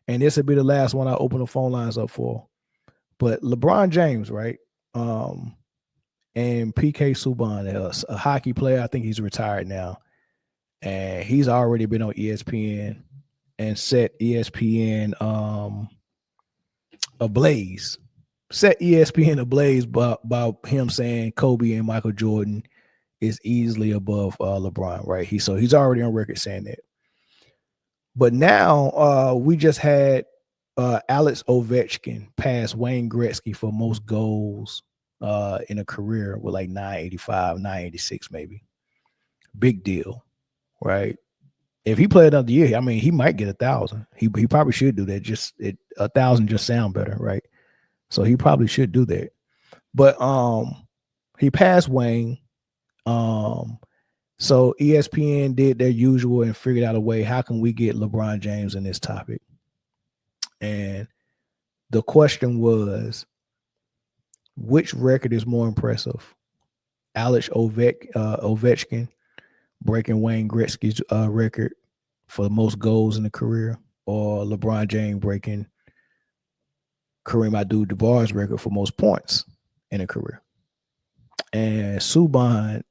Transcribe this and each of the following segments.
and this will be the last one I open the phone lines up for. But LeBron James, right? And PK Subban, a hockey player. I think he's retired now, and he's already been on ESPN and set ESPN ablaze. Set ESPN ablaze by him saying Kobe and Michael Jordan is easily above LeBron, right? He's already on record saying that. But now we just had Alex Ovechkin pass Wayne Gretzky for most goals in a career with like 985, 986 maybe. Big deal, right? If he played another year, I mean, he might get 1,000. He probably should do that. 1,000 just sound better, right? So he probably should do that. But he passed Wayne. So ESPN did their usual and figured out a way. How can we get LeBron James in this topic? And the question was, which record is more impressive? Alex Ovechkin breaking Wayne Gretzky's record for the most goals in the career, or LeBron James breaking Kareem Abdul-Jabbar's record for most points in a career? And Subban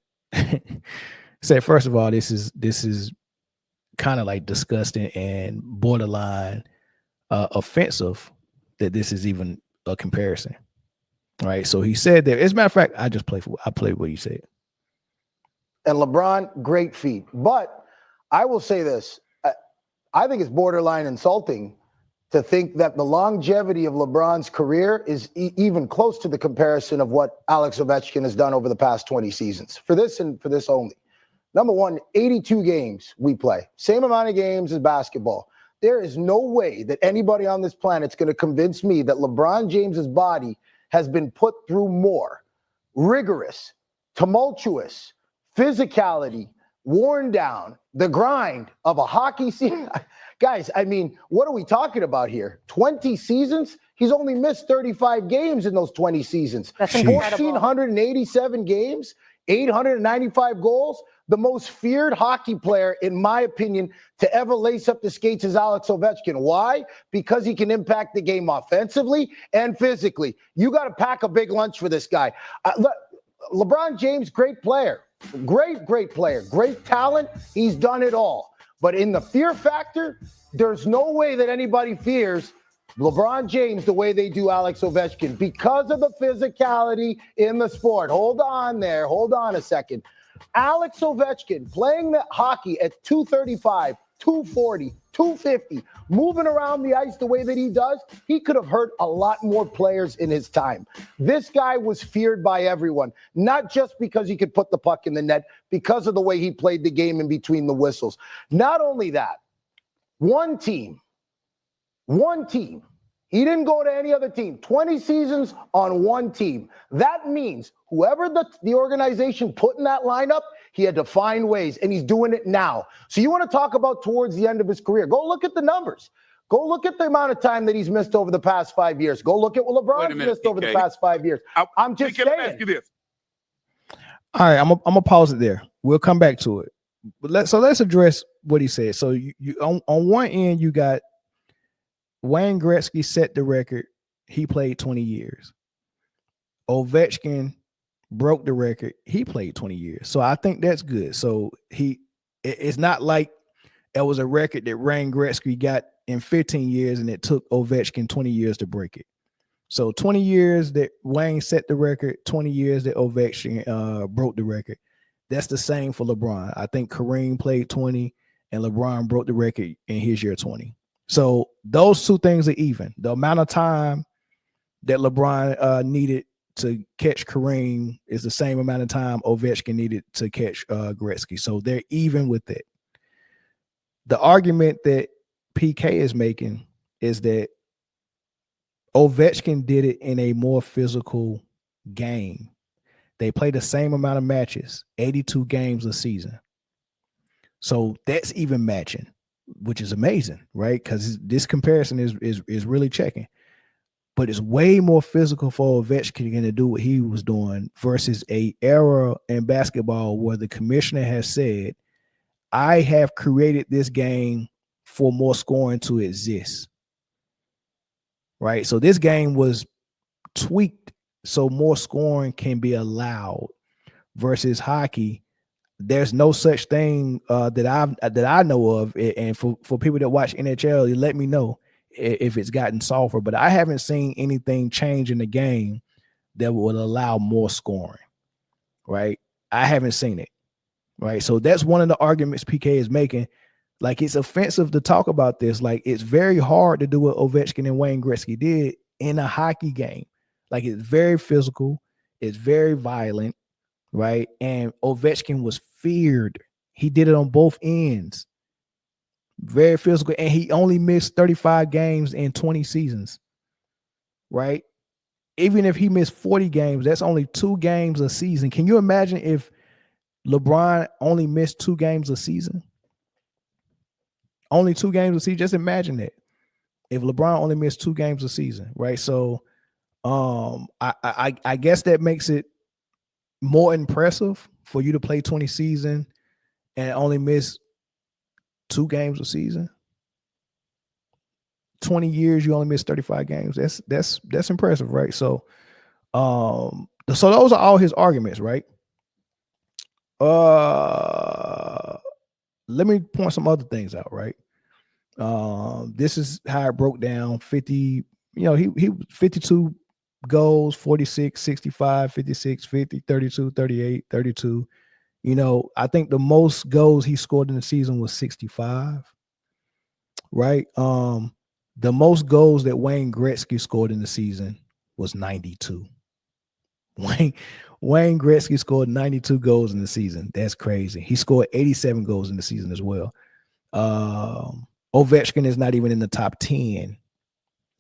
said, first of all, this is kind of like disgusting and borderline offensive that this is even a comparison. All right. So he said that, as a matter of fact, I played what he said. And LeBron, great feat. But I will say this. I think it's borderline insulting to think that the longevity of LeBron's career is even close to the comparison of what Alex Ovechkin has done over the past 20 seasons. For this and for this only. Number one, 82 games we play. Same amount of games as basketball. There is no way that anybody on this planet is going to convince me that LeBron James's body has been put through more rigorous, tumultuous, physicality, worn down, the grind of a hockey season. Guys, I mean, what are we talking about here? 20 seasons? He's only missed 35 games in those 20 seasons. That's incredible. 1,487 games, 895 goals. The most feared hockey player, in my opinion, to ever lace up the skates is Alex Ovechkin. Why? Because he can impact the game offensively and physically. You got to pack a big lunch for this guy. LeBron James, great player. Great player. Great talent. He's done it all. But in the fear factor, there's no way that anybody fears LeBron James the way they do Alex Ovechkin because of the physicality in the sport. Hold on there. Hold on a second. Alex Ovechkin playing that hockey at 235, 240, 250, moving around the ice the way that he does, he could have hurt a lot more players in his time. This guy was feared by everyone, not just because he could put the puck in the net, because of the way he played the game in between the whistles. Not only that, one team. He didn't go to any other team. 20 seasons on one team. That means whoever the organization put in that lineup, he had to find ways, and he's doing it now. So you want to talk about towards the end of his career. Go look at the numbers. Go look at the amount of time that he's missed over the past 5 years. Go look at what LeBron's missed over the past 5 years. I'm just saying. Let me ask you this. All right, I'm gonna pause it there. We'll come back to it. But let's address what he said. So you on one end, you got Wayne Gretzky set the record. He played 20 years. Ovechkin broke the record. He played 20 years. So I think that's good. So it's not like it was a record that Wayne Gretzky got in 15 years and it took Ovechkin 20 years to break it. So 20 years that Wayne set the record, 20 years that Ovechkin broke the record. That's the same for LeBron. I think Kareem played 20 and LeBron broke the record in his year 20. So those two things are even. The amount of time that LeBron needed to catch Kareem is the same amount of time Ovechkin needed to catch Gretzky. So they're even with it. The argument that PK is making is that Ovechkin did it in a more physical game. They play the same amount of matches, 82 games a season. So that's even matching, which is amazing, right? Because this comparison is really checking. But it's way more physical for Ovechkin to do what he was doing versus a era in basketball where the commissioner has said, I have created this game for more scoring to exist. right? So this game was tweaked so more scoring can be allowed versus hockey. There's no such thing that I know of, and for people that watch NHL, you let me know if it's gotten softer. But I haven't seen anything change in the game that would allow more scoring, right? I haven't seen it, right? So that's one of the arguments PK is making. Like, it's offensive to talk about this. Like, it's very hard to do what Ovechkin and Wayne Gretzky did in a hockey game. Like, it's very physical, it's very violent, right? And Ovechkin was feared. He did it on both ends. Very physical, and he only missed 35 games in 20 seasons, right? Even if he missed 40 games, that's only 2 games a season. Can you imagine if LeBron only missed 2 games a season? Only 2 games a season. Just imagine that. If LeBron only missed 2 games a season, right? So I guess that makes it more impressive for you to play 20 season and only miss 2 games a season. 20 years, you only miss 35 games. That's impressive, right? So so those are all his arguments, right? Let me point some other things out, right? This is how it broke down. 50, he 52 goals, 46, 65, 56, 50, 32, 38, 32. I think the most goals he scored in the season was 65, right? The most goals that Wayne Gretzky scored in the season was 92. Wayne Gretzky scored 92 goals in the season. That's crazy. He scored 87 goals in the season as well. Ovechkin is not even in the top 10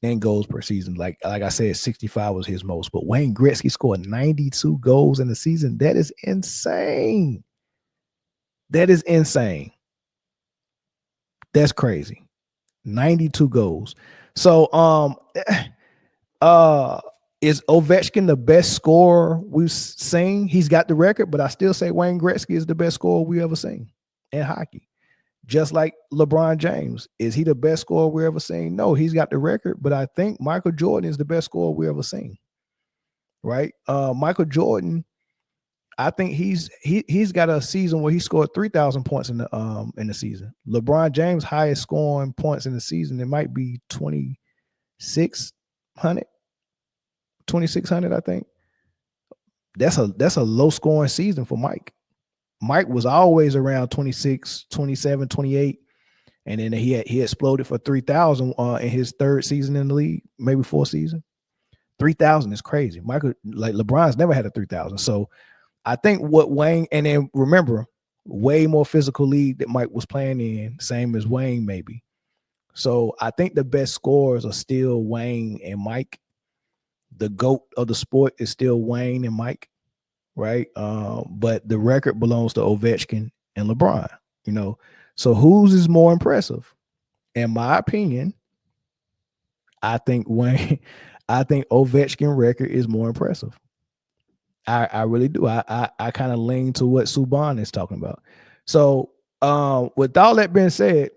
in goals per season. Like I said, 65 was his most. But Wayne Gretzky scored 92 goals in the season. That is insane. That is insane. That's crazy. 92 goals. So is Ovechkin the best scorer we've seen? He's got the record, but I still say Wayne Gretzky is the best scorer we ever seen in hockey. Just like LeBron James. Is he the best scorer we ever seen? No, he's got the record, but I think Michael Jordan is the best scorer we ever seen. Right? Michael Jordan, I think he's got a season where he scored 3,000 points in the season. LeBron James' highest scoring points in the season, it might be 2,600, I think. That's a low scoring season for Mike. Mike was always around 26, 27, 28. And then he exploded for 3,000 in his 3rd season in the league, maybe 4th season. 3,000 is crazy. Michael, like LeBron's never had a 3,000. So I think what Wayne, and then remember, way more physical league that Mike was playing in, same as Wayne maybe. So I think the best scorers are still Wayne and Mike. The GOAT of the sport is still Wayne and Mike, right? But the record belongs to Ovechkin and LeBron, So whose is more impressive? In my opinion, I think Ovechkin record is more impressive. I really do. I kind of lean to what Subban is talking about. So with all that being said,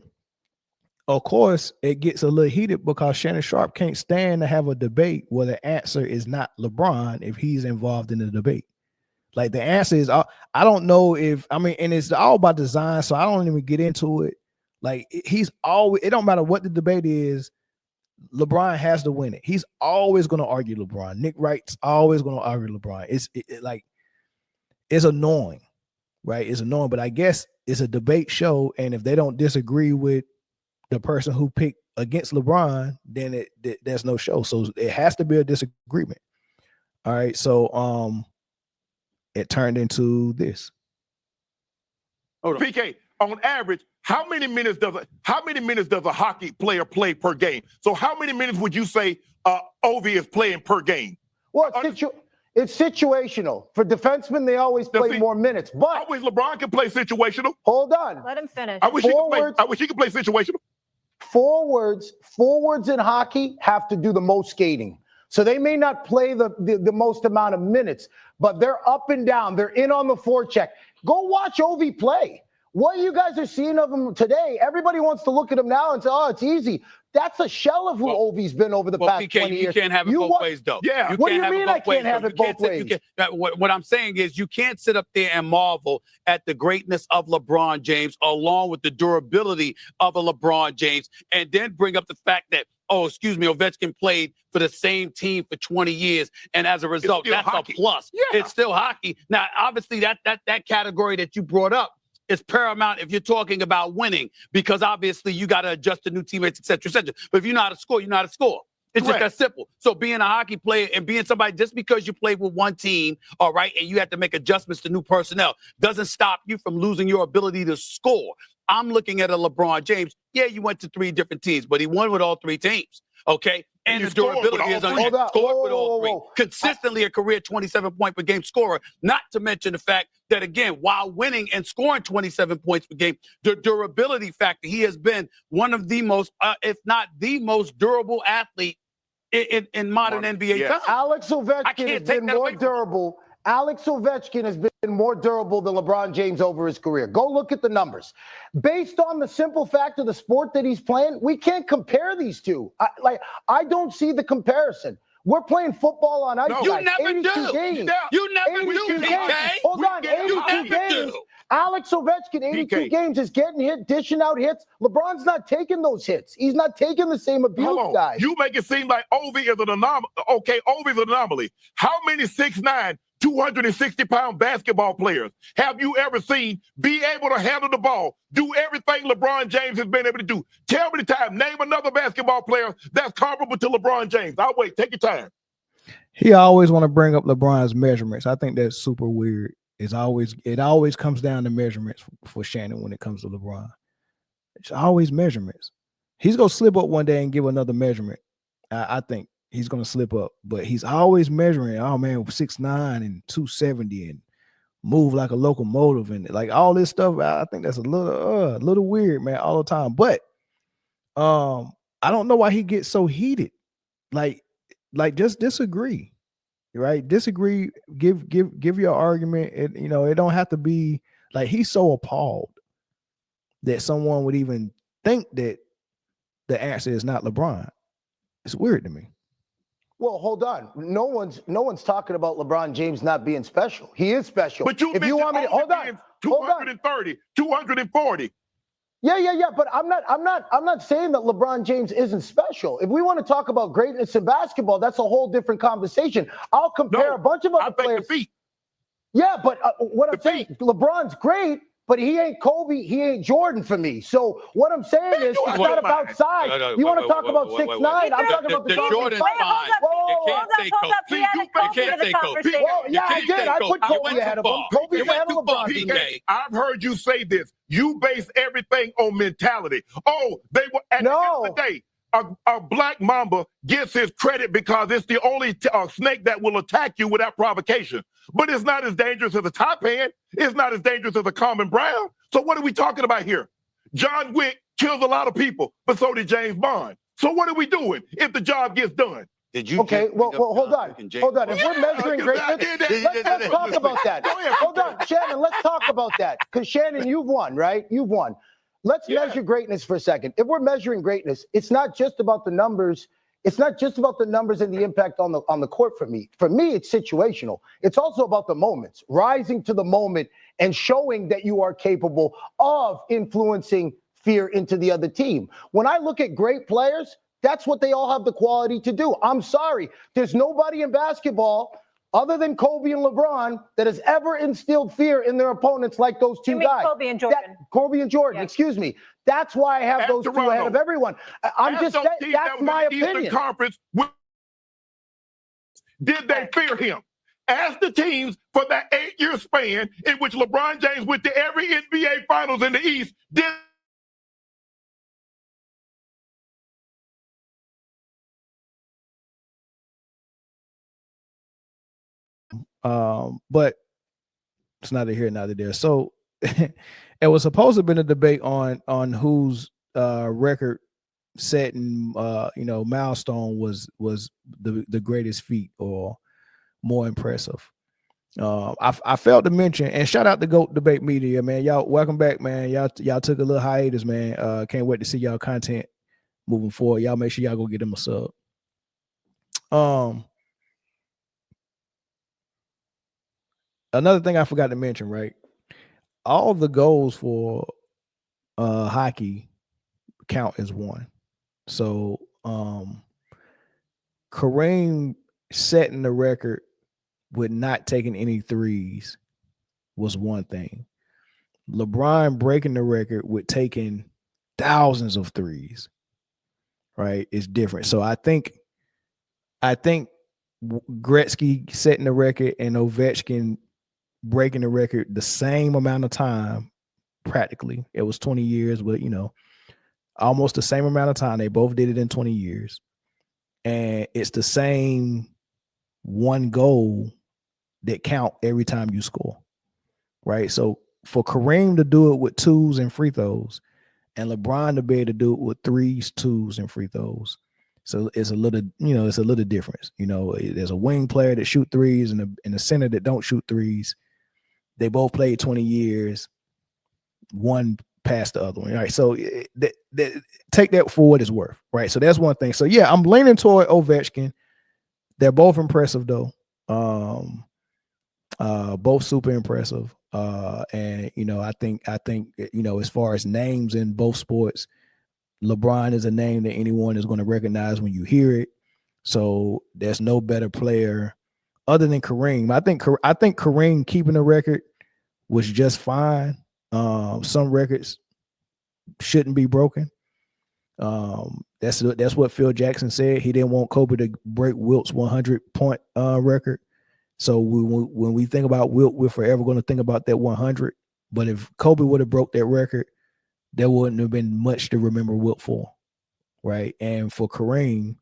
of course, it gets a little heated because Shannon Sharpe can't stand to have a debate where the answer is not LeBron if he's involved in the debate. Like, the answer is, I don't know and it's all by design, so I don't even get into it. Like, he's always, it don't matter what the debate is, LeBron has to win it. He's always going to argue LeBron. Nick Wright's always going to argue LeBron. It's annoying, right? It's annoying, but I guess it's a debate show, and if they don't disagree with the person who picked against LeBron, then there's no show. So it has to be a disagreement. All right, so it turned into this. PK, on average, how many minutes does a hockey player play per game? So how many minutes would you say Ovi is playing per game? Well, it's situational. For defensemen, they always play more minutes. But I wish LeBron could play situational. Hold on. Let him finish. I wish he could play situational. Forwards in hockey have to do the most skating. So they may not play the most amount of minutes, but they're up and down. They're in on the forecheck. Go watch Ovi play. What you guys are seeing of him today, everybody wants to look at him now and say, oh, it's easy. That's a shell of who Ovi's been over the past 20 years. You can't have it both ways, though. Yeah. What do you mean I can't have it both ways? What I'm saying is you can't sit up there and marvel at the greatness of LeBron James along with the durability of a LeBron James and then bring up the fact that, Ovechkin played for the same team for 20 years. And as a result, that's hockey. A plus. Yeah. It's still hockey. Now, obviously, that category that you brought up is paramount if you're talking about winning, because obviously you got to adjust to new teammates, et cetera, et cetera. But if you know how to score, you know how to score. It's just that simple. So being a hockey player and being somebody, just because you played with one team, all right, and you have to make adjustments to new personnel, doesn't stop you from losing your ability to score. I'm looking at a LeBron James. Yeah, you went to 3 different teams, but he won with all 3 teams, okay? And the durability is scored with all 3. Consistently a career 27-point-per-game scorer, not to mention the fact that, again, while winning and scoring 27 points per game, the durability factor, he has been one of the most, if not the most durable athlete in modern NBA time. Alex Ovechkin has been more durable. Alex Ovechkin has been more durable than LeBron James over his career. Go look at the numbers. Based on the simple fact of the sport that he's playing, we can't compare these two. I don't see the comparison. We're playing football on ice. No, you never do. Games. You never do, PK. Hold on, 82 games. Alex Ovechkin, 82 games, is getting hit, dishing out hits. LeBron's not taking those hits. He's not taking the same abuse, guys. You make it seem like Ovi is an anomaly. Okay, Ovi's an anomaly. How many 6'9", 260-pound basketball players have you ever seen be able to handle the ball, do everything LeBron James has been able to do? Tell me the time. Name another basketball player that's comparable to LeBron James. I'll wait. Take your time. He always want to bring up LeBron's measurements. I think that's super weird. It always comes down to measurements for Shannon when it comes to LeBron. It's always measurements. He's going to slip up one day and give another measurement. I think he's going to slip up, but he's always measuring. Oh man, 6'9" and 270 and move like a locomotive and like all this stuff. I think that's a little weird, man, all the time. But I don't know why he gets so heated. Like just disagree, right? Disagree. Give your argument. It don't have to be like he's so appalled that someone would even think that the answer is not LeBron. It's weird to me. Well, hold on. No one's talking about LeBron James not being special. He is special. But if you want me to hold on, 230, 240. Yeah. But I'm not saying that LeBron James isn't special. If we want to talk about greatness in basketball, that's a whole different conversation. I'll compare a bunch of other players. Yeah, but what I'm saying, LeBron's great, but he ain't Kobe, he ain't Jordan for me. So what I'm saying is, it's not about size. You want to talk about 6'9"? I'm talking about the Jordan's fine. Hold up. We can't say Kobe. Well, yeah, I did. I put Kobe ahead of him. Kobe's ahead of LeBron. I've heard you say this. You base everything on mentality. Oh, they were at the end of the day. A black mamba gets his credit because it's the only snake that will attack you without provocation. But it's not as dangerous as a taipan. It's not as dangerous as a common brown. So what are we talking about here? John Wick kills a lot of people, but so did James Bond. So what are we doing if the job gets done? Okay, well, hold on. If we're measuring greatness, let's talk about that. Hold on, Shannon, let's talk about that. Because, Shannon, you've won, right? You've won. Let's measure greatness for a second. If we're measuring greatness, it's not just about the numbers. It's not just about the numbers and the impact on the court for me. For me, it's situational. It's also about the moments, rising to the moment and showing that you are capable of influencing fear into the other team. When I look at great players, that's what they all have the quality to do. I'm sorry. There's nobody in basketball other than Kobe and LeBron that has ever instilled fear in their opponents like those two guys. Kobe and Jordan, excuse me. That's why I have those two ahead of everyone. I'm just saying, that's my opinion. Conference, did they fear him? Ask the teams for that 8-year span in which LeBron James went to every NBA Finals in the East. But it's neither here, neither there. So it was supposed to have been a debate on whose record setting milestone was the greatest feat or more impressive. I failed to mention, and shout out to GOAT Debate Media, man. Y'all welcome back, man. Y'all took a little hiatus, man. Can't wait to see y'all content moving forward. Y'all make sure y'all go get him a sub. Another thing I forgot to mention, right? All the goals for hockey count as one. So Kareem setting the record with not taking any threes was one thing. LeBron breaking the record with taking thousands of threes, right, is different. So I think Gretzky setting the record and Ovechkin breaking the record the same amount of time, practically. It was 20 years, but almost the same amount of time. They both did it in 20 years. And it's the same one goal that count every time you score, right? So for Kareem to do it with twos and free throws, and LeBron to be able to do it with threes, twos, and free throws. So it's a little, it's a little difference. There's a wing player that shoot threes and a center that don't shoot threes. They both played 20 years. One past the other one, right? So take that for what it's worth, right? So that's one thing. So yeah, I'm leaning toward Ovechkin. They're both impressive though. Both super impressive. And I think as far as names in both sports, LeBron is a name that anyone is going to recognize when you hear it. So there's no better player other than Kareem. I think Kareem keeping the record was just fine. Some records shouldn't be broken. That's what Phil Jackson said. He didn't want Kobe to break Wilt's 100-point record. So when we think about Wilt, we're forever going to think about that 100. But if Kobe would have broke that record, there wouldn't have been much to remember Wilt for, right? And for Kareem,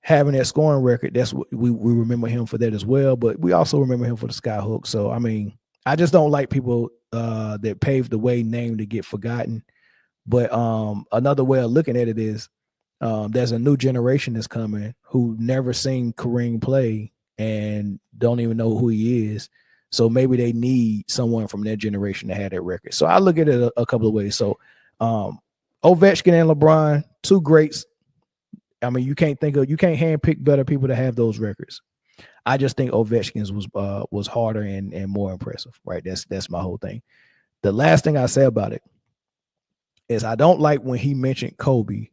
having that scoring record, that's what we remember him for that as well. But we also remember him for the skyhook. So, I mean, I just don't like people that paved the way name to get forgotten. But another way of looking at it is there's a new generation that's coming who never seen Kareem play and don't even know who he is. So maybe they need someone from their generation to have that record. So I look at it a couple of ways. So Ovechkin and LeBron, two greats. I mean, you can't handpick better people to have those records. I just think Ovechkin's was harder and more impressive, right? That's my whole thing. The last thing I say about it is I don't like when he mentioned Kobe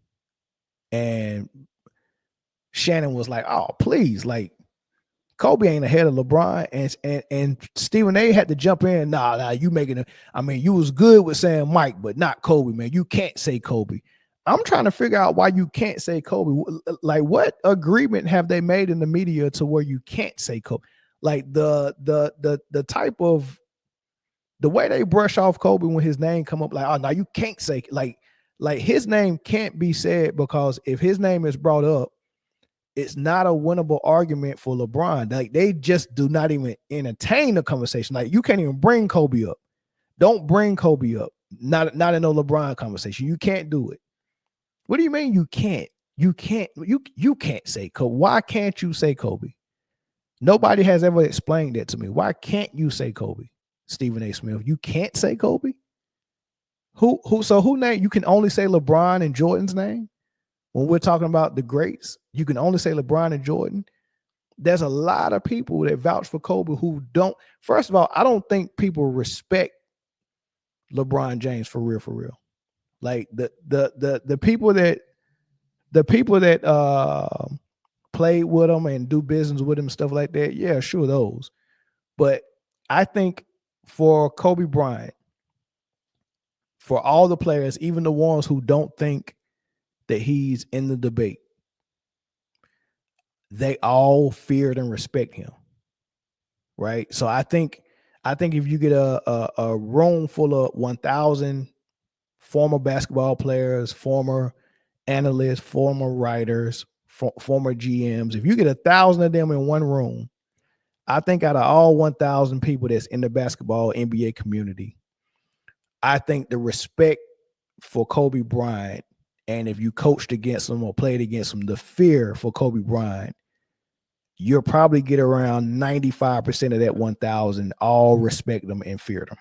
and Shannon was like, oh, please, like, Kobe ain't ahead of LeBron, and Stephen A had to jump in. Nah, you making it. I mean, you was good with saying Mike, but not Kobe, man. You can't say Kobe. I'm trying to figure out why you can't say Kobe. Like, what agreement have they made in the media to where you can't say Kobe? Like the type of the way they brush off Kobe when his name come up, like, oh, now you can't say like his name can't be said, because if his name is brought up, it's not a winnable argument for LeBron. Like, they just do not even entertain the conversation. Like, you can't even bring Kobe up. Don't bring Kobe up. Not in no LeBron conversation. You can't do it. What do you mean you can't? You can't say Kobe. Why can't you say Kobe? Nobody has ever explained that to me. Why can't you say Kobe? Stephen A. Smith, you can't say Kobe? Who name? You can only say LeBron and Jordan's name? When we're talking about the greats, you can only say LeBron and Jordan. There's a lot of people that vouch for Kobe who don't. First of all, I don't think people respect LeBron James for real. Like the people that play with him and do business with him, stuff like that. Yeah, sure, those. But I think for Kobe Bryant, for all the players, even the ones who don't think that he's in the debate, they all feared and respect him, right? So I think if you get a room full of 1,000 former basketball players, former analysts, former writers, former GMs, if you get 1,000 of them in one room, I think out of all 1,000 people that's in the basketball NBA community, I think the respect for Kobe Bryant, and if you coached against him or played against him, the fear for Kobe Bryant, you'll probably get around 95% of that 1,000 all respect him and fear him.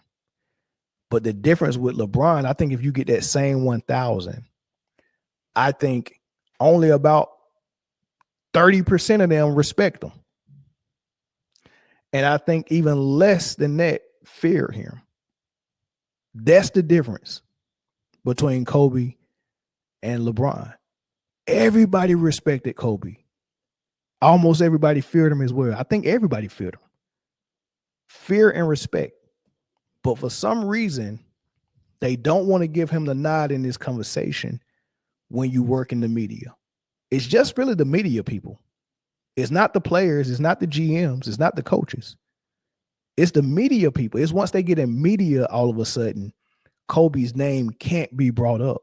But the difference with LeBron, I think if you get that same 1,000, I think only about 30% of them respect him. And I think even less than that fear him. That's the difference between Kobe and LeBron. Everybody respected Kobe. Almost everybody feared him as well. I think everybody feared him. Fear and respect. But for some reason, they don't want to give him the nod in this conversation when you work in the media. It's just really the media people. It's not the players. It's not the GMs. It's not the coaches. It's the media people. It's once they get in media, all of a sudden, Kobe's name can't be brought up.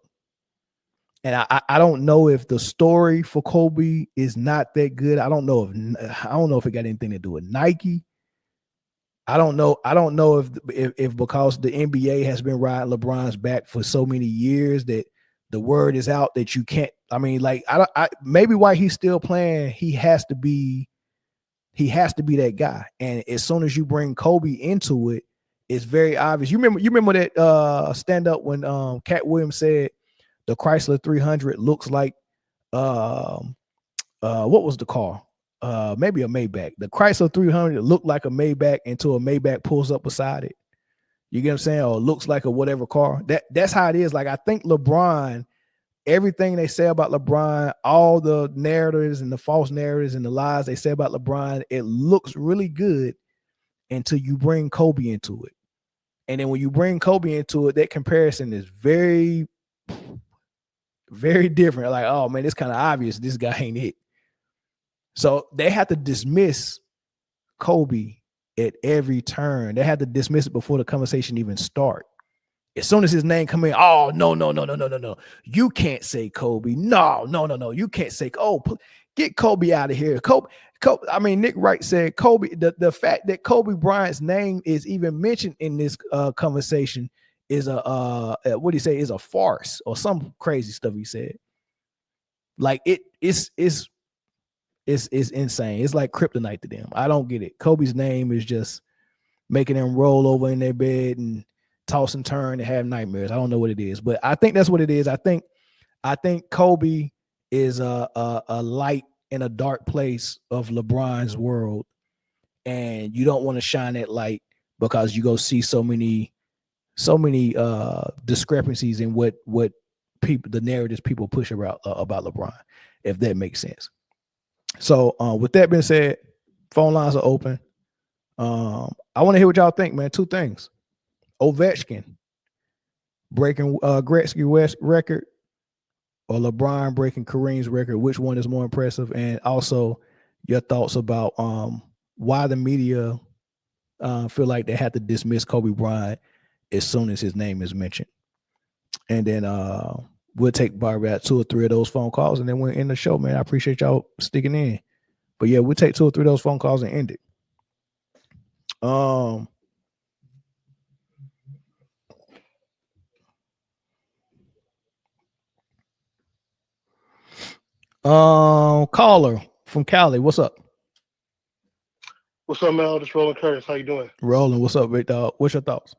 And I don't know if the story for Kobe is not that good. I don't know if it got anything to do with Nike. I don't know if because the NBA has been riding LeBron's back for so many years that the word is out that you can't. I mean, like maybe why he's still playing, he has to be that guy. And as soon as you bring Kobe into it, it's very obvious. You remember that stand up when Cat Williams said the Chrysler 300 looks like what was the car? Maybe a Maybach. The Chrysler 300 looked like a Maybach until a Maybach pulls up beside it. You get what I'm saying? Or looks like a whatever car. That's how it is. Like I think LeBron, everything they say about LeBron, all the narratives and the false narratives and the lies they say about LeBron, it looks really good until you bring Kobe into it. And then when you bring Kobe into it, that comparison is very, very different. Like, oh man, it's kind of obvious this guy ain't it. So they have to dismiss Kobe at every turn. They have to dismiss it before the conversation even starts. As soon as his name come in, oh no. You can't say Kobe. No. You can't say, get Kobe out of here. Kobe. I mean, Nick Wright said Kobe. The fact that Kobe Bryant's name is even mentioned in this conversation is what do you say? Is a farce or some crazy stuff he said. Like it's insane. It's like kryptonite to them. I don't get it. Kobe's name is just making them roll over in their bed and toss and turn and have nightmares. I don't know what it is, but I think that's what it is. I think Kobe is a light in a dark place of LeBron's world, and you don't want to shine that light because you go see so many discrepancies in what the narratives people push about LeBron, if that makes sense. So with that being said, phone lines are open. I want to hear what y'all think, man. Two things. Ovechkin breaking Gretzky record or LeBron breaking Kareem's record, which one is more impressive? And also your thoughts about why the media feel like they have to dismiss Kobe Bryant as soon as his name is mentioned. And then we'll take probably about 2 or 3 of those phone calls, and then we'll end the show, man. I appreciate y'all sticking in. But yeah, we'll take 2 or 3 of those phone calls and end it. Caller from Cali, what's up? What's up, man? Just Rolling Curtis. How you doing? Rolling. What's up, big dog? What's your thoughts?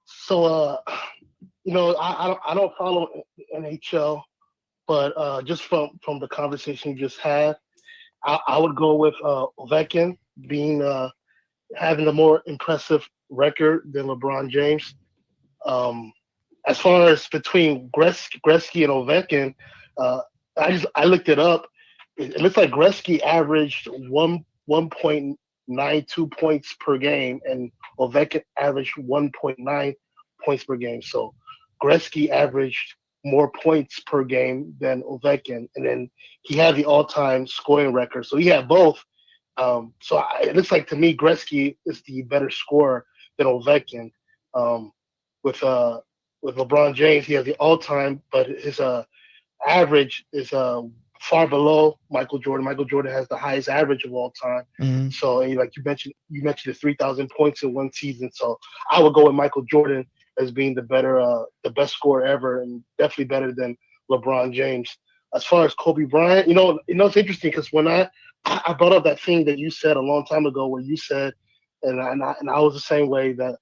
So, I don't follow NHL, but just from the conversation you just had, I would go with Ovechkin being having a more impressive record than LeBron James. As far as between Gretzky and Ovechkin, I looked it up. It looks like Gretzky averaged 1.92 points per game, and Ovechkin averaged 1.9 points per game. So Gretzky averaged more points per game than Ovechkin, and then he had the all-time scoring record. So he had both. It looks like to me Gretzky is the better scorer than Ovechkin. With LeBron James, he has the all-time, but his average is far below Michael Jordan. Michael Jordan has the highest average of all time. Mm-hmm. So, like you mentioned the 3,000 points in one season. So I would go with Michael Jordan as being the best scorer ever, and definitely better than LeBron James. As far as Kobe Bryant, it's interesting because when I brought up that thing that you said a long time ago, where you said, and I was the same way, that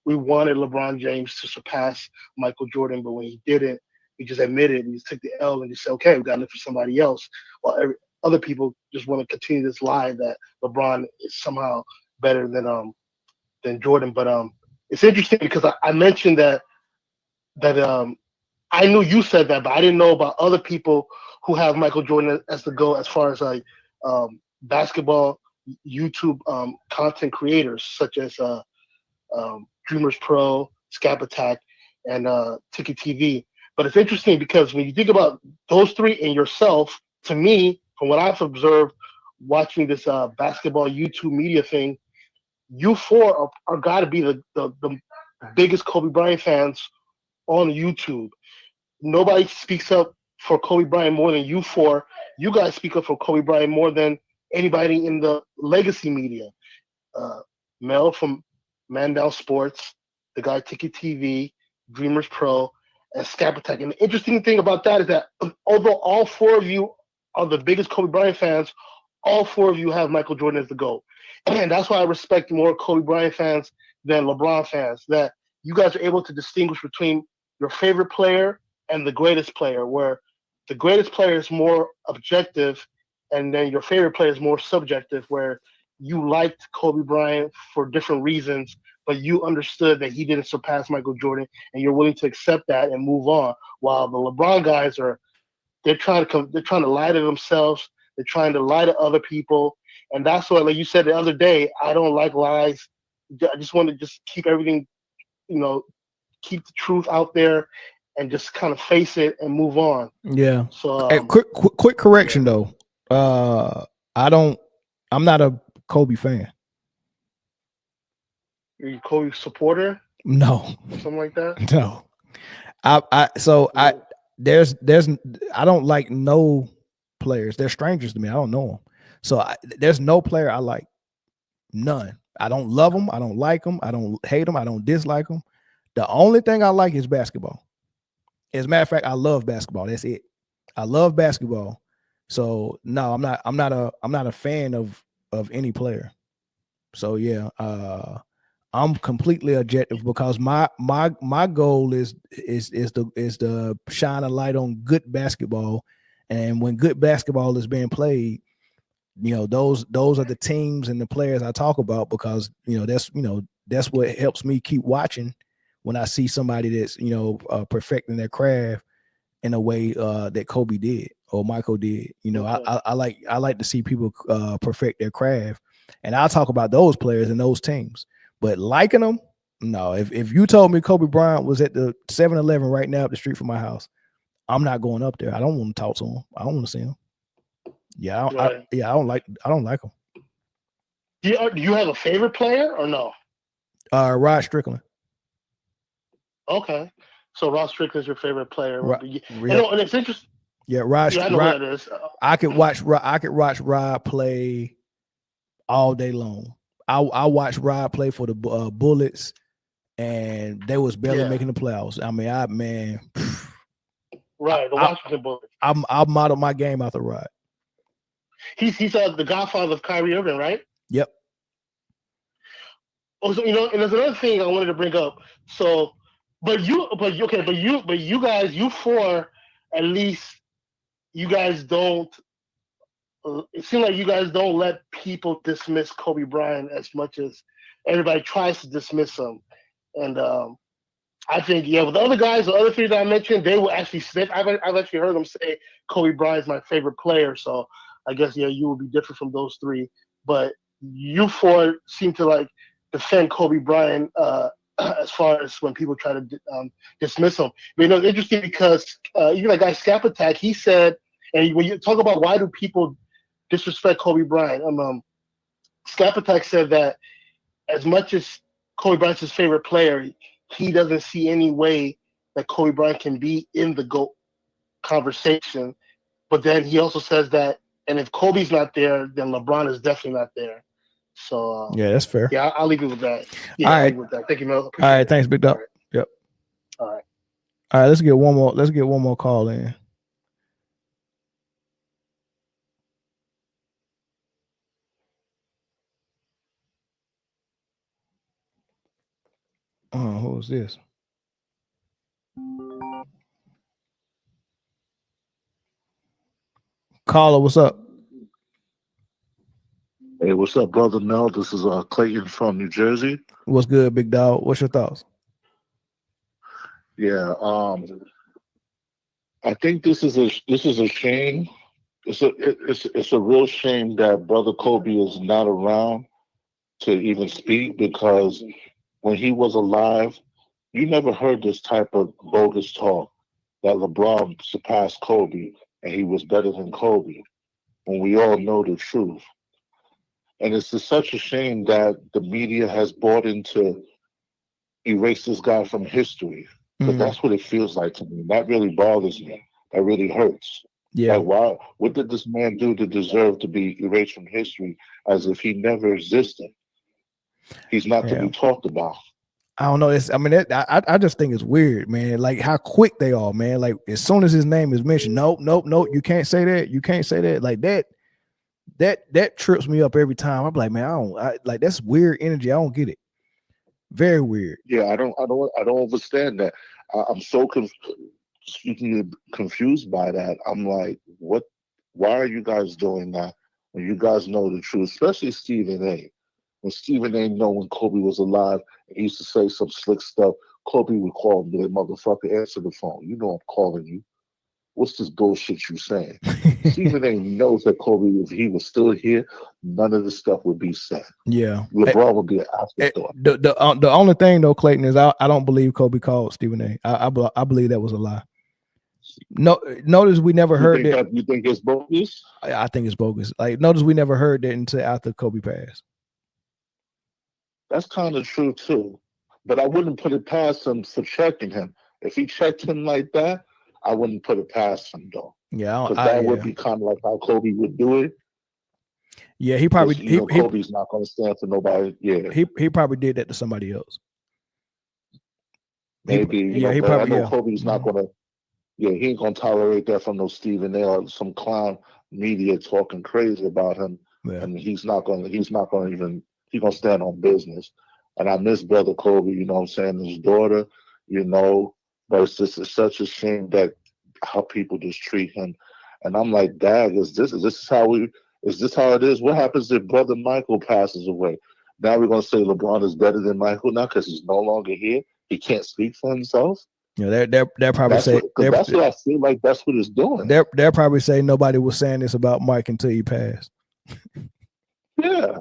we wanted LeBron James to surpass Michael Jordan, but when he didn't, We just admitted we just took the L and just said, okay, we got to look for somebody else. While other people just want to continue this lie that LeBron is somehow better than Jordan. But it's interesting because I mentioned that I knew you said that, but I didn't know about other people who have Michael Jordan as the GOAT as far as like basketball YouTube content creators such as Dreamers Pro, Scap Attack, and Tiki TV. But it's interesting because when you think about those three and yourself, to me, from what I've observed watching this basketball YouTube media thing, you four are got to be the biggest Kobe Bryant fans on YouTube. Nobody speaks up for Kobe Bryant more than you four. You guys speak up for Kobe Bryant more than anybody in the legacy media. Mel from Man Down Sports, the guy Tiki TV, Dreamers Pro, and Scap Attack. And the interesting thing about that is that although all four of you are the biggest Kobe Bryant fans, all four of you have Michael Jordan as the GOAT. And that's why I respect more Kobe Bryant fans than LeBron fans, that you guys are able to distinguish between your favorite player and the greatest player, where the greatest player is more objective and then your favorite player is more subjective, where you liked Kobe Bryant for different reasons, but you understood that he didn't surpass Michael Jordan and you're willing to accept that and move on. While the LeBron guys they're trying to lie to themselves, they're trying to lie to other people. And that's what, like you said the other day, I don't like lies. I just want to just keep everything, keep the truth out there and just kind of face it and move on. Yeah. So Hey, quick correction though. I'm not a Kobe fan. Are you a Kobe supporter? No. Something like that? No. There's I don't like no players. They're strangers to me. I don't know them. So there's no player I like. None. I don't love them. I don't like them. I don't hate them. I don't dislike them. The only thing I like is basketball. As a matter of fact, I love basketball. That's it. I love basketball. So no, I'm not a fan of any player. So yeah, I'm completely objective because my goal is to shine a light on good basketball, and when good basketball is being played, those are the teams and the players I talk about, because that's what helps me keep watching when I see somebody that's perfecting their craft in a way that Kobe did or Michael did. Okay. I like to see people perfect their craft, and I'll talk about those players and those teams. But liking them, no. If you told me Kobe Bryant was at the 7-Eleven right now up the street from my house, I'm not going up there. I don't want to talk to him. I don't want to see him. Yeah, I don't like him. Do you have a favorite player or no? Rod Strickland. Okay, so Rod Strickland's your favorite player. And it's interesting. Yeah, Rod. Yeah, I know Rod, who that is. I could watch Rod play all day long. I watched Rod play for the Bullets, and they was barely making the playoffs. I mean, right, the Washington Bullets. I modeled my game after Rod. He's the godfather of Kyrie Irving, right? Yep. Oh, so and there's another thing I wanted to bring up. So, but you guys, you four, at least, you guys don't. It seems like you guys don't let people dismiss Kobe Bryant as much as everybody tries to dismiss him. And I think, with the other guys, the other three that I mentioned, they will actually say, I've actually heard them say Kobe Bryant is my favorite player. So I guess, you will be different from those three. But you four seem to defend Kobe Bryant as far as when people try to dismiss him. But, it's interesting because even that guy Scap Attack, he said, and when you talk about why do people disrespect Kobe Bryant, Scap Attack said that as much as Kobe Bryant's his favorite player, he doesn't see any way that Kobe Bryant can be in the GOAT conversation. But then he also says that, and if Kobe's not there, then LeBron is definitely not there. So yeah, that's fair. Yeah, I'll leave it with that. Yeah, I'll leave it with that. Thank you, Mel. All right, thanks, Big Dog. Right. Yep. All right. All right, let's get one more call in. Who is this? Caller, what's up? Hey, what's up, brother Mel? This is Clayton from New Jersey. What's good, big dog? What's your thoughts? Yeah, I think this is a shame. It's a real shame that brother Kobe is not around to even speak, because when he was alive, you never heard this type of bogus talk that LeBron surpassed Kobe and he was better than Kobe, when we all know the truth. And it's just such a shame that the media has bought into erase this guy from history, because that's what it feels like to me. That really bothers me. That really hurts. Yeah. Like, why? What did this man do to deserve to be erased from history, as if he never existed? He's not to be talked about. I don't know. I just think it's weird, man. Like how quick they are, man. Like as soon as his name is mentioned, nope. You can't say that. You can't say that. Like that trips me up every time. I'm like, man, like that's weird energy. I don't get it. Very weird. Yeah, I don't understand that. I'm so confused by that. I'm like, what? Why are you guys doing that when you guys know the truth? Especially Stephen A. When Stephen A. know when Kobe was alive, and he used to say some slick stuff, Kobe would call him, the motherfucker, answer the phone. You know I'm calling you. What's this bullshit you saying? Stephen A. knows that Kobe, if he was still here, none of this stuff would be said. Yeah. LeBron would be an afterthought. The only thing though, Clayton, is I don't believe Kobe called Stephen A. I believe that was a lie. No, notice we never heard that. You think it's bogus? I think it's bogus. Like, notice we never heard that until after Kobe passed. That's kind of true too, but I wouldn't put it past him for checking him. If he checked him like that, I wouldn't put it past him though. Yeah, because that would be kind of like how Kobe would do it. Yeah, he probably. Kobe's not going to stand for nobody. Yeah, he probably did that to somebody else. Maybe. He probably. I know Kobe's not going to. Yeah, he ain't going to tolerate that from no Stephen A. or some clown media talking crazy about him, and he's not going to even. He's going to stand on business. And I miss brother Kobe, you know what I'm saying, his daughter, but it's such a shame that how people just treat him. And I'm like, Dad, is this how it is? What happens if brother Michael passes away? Now we're going to say LeBron is better than Michael now because he's no longer here. He can't speak for himself. Yeah, they'll probably say that's what I feel like. That's what it's doing. They'll probably say nobody was saying this about Mike until he passed. Yeah.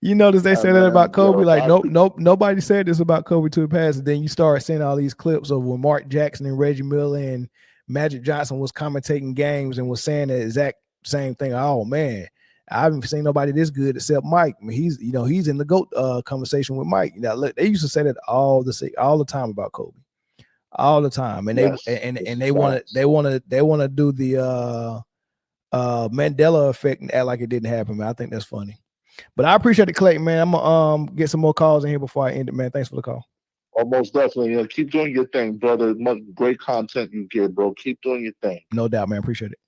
You notice they said that about Kobe. Nobody said this about Kobe till he passed. And then you start seeing all these clips of when Mark Jackson and Reggie Miller and Magic Johnson was commentating games and was saying the exact same thing. Oh man, I haven't seen nobody this good except Mike. I mean, he's in the GOAT conversation with Mike. Look, they used to say that all the time about Kobe, all the time, and they want to do the Mandela effect and act like it didn't happen. Man, I think that's funny. But I appreciate it, Clayton, man. I'm gonna get some more calls in here before I end it, man. Thanks for the call. Most definitely. Keep doing your thing, brother. Great content you give, bro. Keep doing your thing. No doubt, man. Appreciate it.